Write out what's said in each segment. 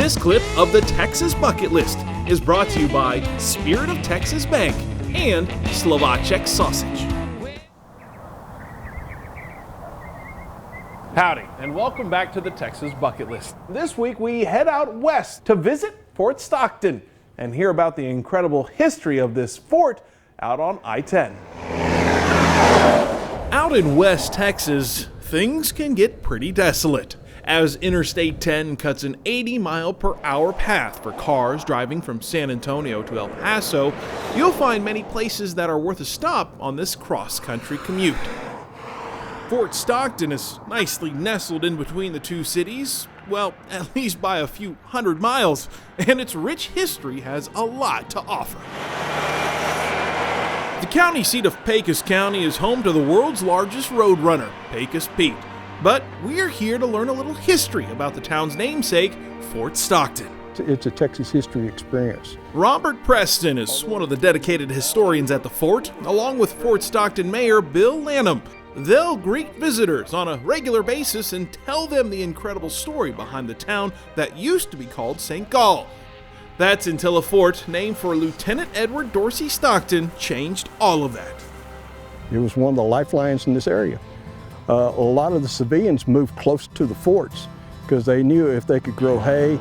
This clip of the Texas Bucket List is brought to you by Spirit of Texas Bank and Slovacek Sausage. Howdy, and welcome back to the Texas Bucket List. This week we head out west to visit Fort Stockton and hear about the incredible history of this fort out on I-10. Out in West Texas, things can get pretty desolate, as Interstate 10 cuts an 80-mile-per-hour path for cars driving from San Antonio to El Paso. You'll find many places that are worth a stop on this cross-country commute. Fort Stockton is nicely nestled in between the two cities, well, at least by a few hundred miles, and its rich history has a lot to offer. The county seat of Pecos County is home to the world's largest road runner, Pecos Pete. But we're here to learn a little history about the town's namesake, Fort Stockton. It's a Texas history experience. Robert Preston is one of the dedicated historians at the fort, along with Fort Stockton Mayor Bill Lanham. They'll greet visitors on a regular basis and tell them the incredible story behind the town that used to be called St. Gall. That's until a fort named for Lieutenant Edward Dorsey Stockton changed all of that. It was one of the lifelines in this area. A lot of the civilians moved close to the forts because they knew if they could grow hay,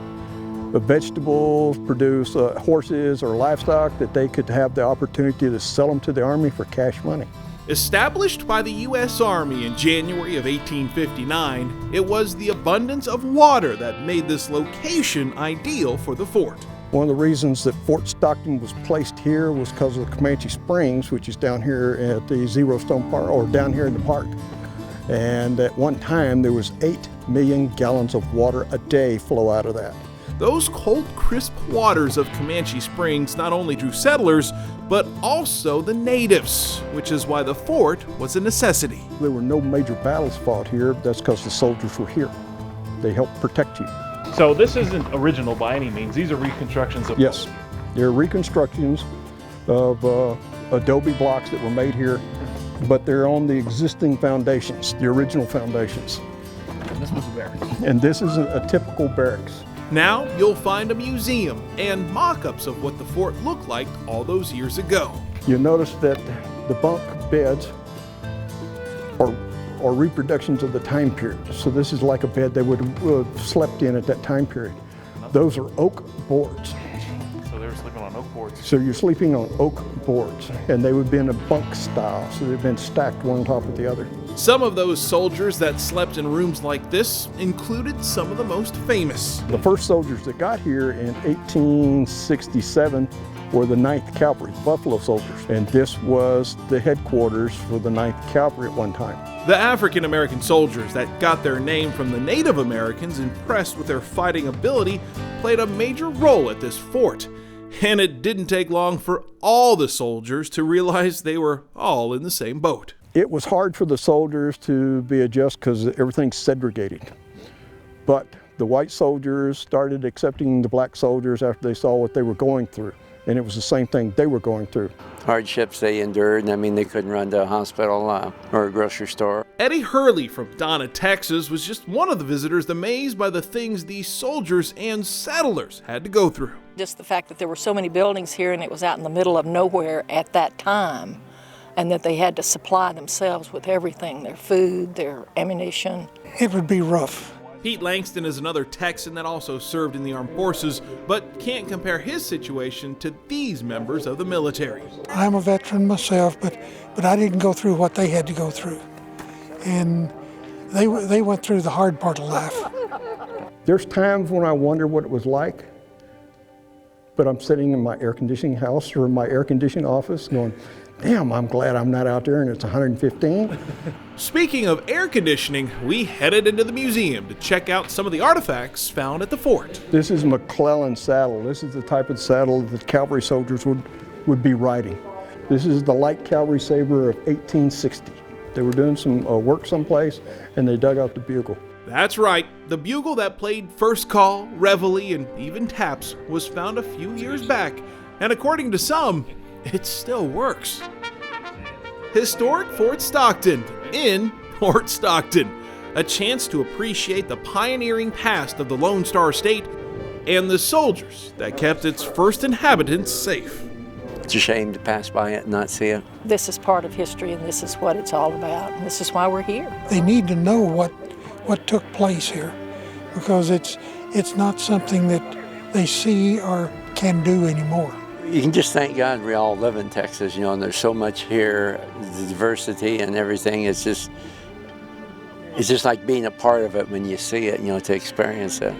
vegetables, produce horses or livestock, that they could have the opportunity to sell them to the Army for cash money. Established by the U.S. Army in January of 1859, it was the abundance of water that made this location ideal for the fort. One of the reasons that Fort Stockton was placed here was because of the Comanche Springs, which is down here at the Zero Stone Park, or down here in the park. And at one time, there was 8 million gallons of water a day flow out of that. Those cold, crisp waters of Comanche Springs not only drew settlers, but also the natives, which is why the fort was a necessity. There were no major battles fought here. That's because the soldiers were here. They helped protect you. So this isn't original by any means. These are reconstructions of... Yes, they're reconstructions of adobe blocks that were made here, but they're on the existing foundations, the original foundations. And this was a barracks. And this is a typical barracks. Now you'll find a museum and mock-ups of what the fort looked like all those years ago. You'll notice that the bunk beds are reproductions of the time period. So this is like a bed they would have slept in at that time period. Those are oak boards. So they were sleeping on oak boards. So you're sleeping on oak boards, and they would be in a bunk style, so they've been stacked one on top of the other. Some of those soldiers that slept in rooms like this included some of the most famous. The first soldiers that got here in 1867 were the 9th Calvary, Buffalo soldiers, and this was the headquarters for the 9th Calvary at one time. The African American soldiers that got their name from the Native Americans, impressed with their fighting ability, played a major role at this fort. And it didn't take long for all the soldiers to realize they were all in the same boat. It was hard for the soldiers to be adjusted because everything's segregated. But the white soldiers started accepting the black soldiers after they saw what they were going through. And it was the same thing they were going through. Hardships they endured. I mean, they couldn't run to a hospital or a grocery store. Eddie Hurley from Donna, Texas, was just one of the visitors amazed by the things these soldiers and settlers had to go through. Just the fact that there were so many buildings here and it was out in the middle of nowhere at that time, and that they had to supply themselves with everything, their food, their ammunition. It would be rough. Pete Langston is another Texan that also served in the armed forces, but can't compare his situation to these members of the military. I'm a veteran myself, but I didn't go through what they had to go through. And they went through the hard part of life. There's times when I wonder what it was like, but I'm sitting in my air conditioning house or in my air conditioning office going, damn, I'm glad I'm not out there and it's 115. Speaking of air conditioning, we headed into the museum to check out some of the artifacts found at the fort. This is Mcclellan Saddle. This is the type of saddle that cavalry soldiers would be riding. This is the light cavalry saber of 1860. They were doing some work someplace and they dug out the bugle. That's right, the bugle that played first call, reveille, and even taps was found a few years back, and according to some, it still works. Historic Fort Stockton in Fort Stockton. A chance to appreciate the pioneering past of the Lone Star State and the soldiers that kept its first inhabitants safe. It's a shame to pass by it and not see it. This is part of history, and this is what it's all about, and this is why we're here. They need to know what took place here, because it's not something that they see or can do anymore. You can just thank God we all live in Texas, you know, and there's so much here, the diversity and everything. It's just like being a part of it when you see it, you know, to experience it.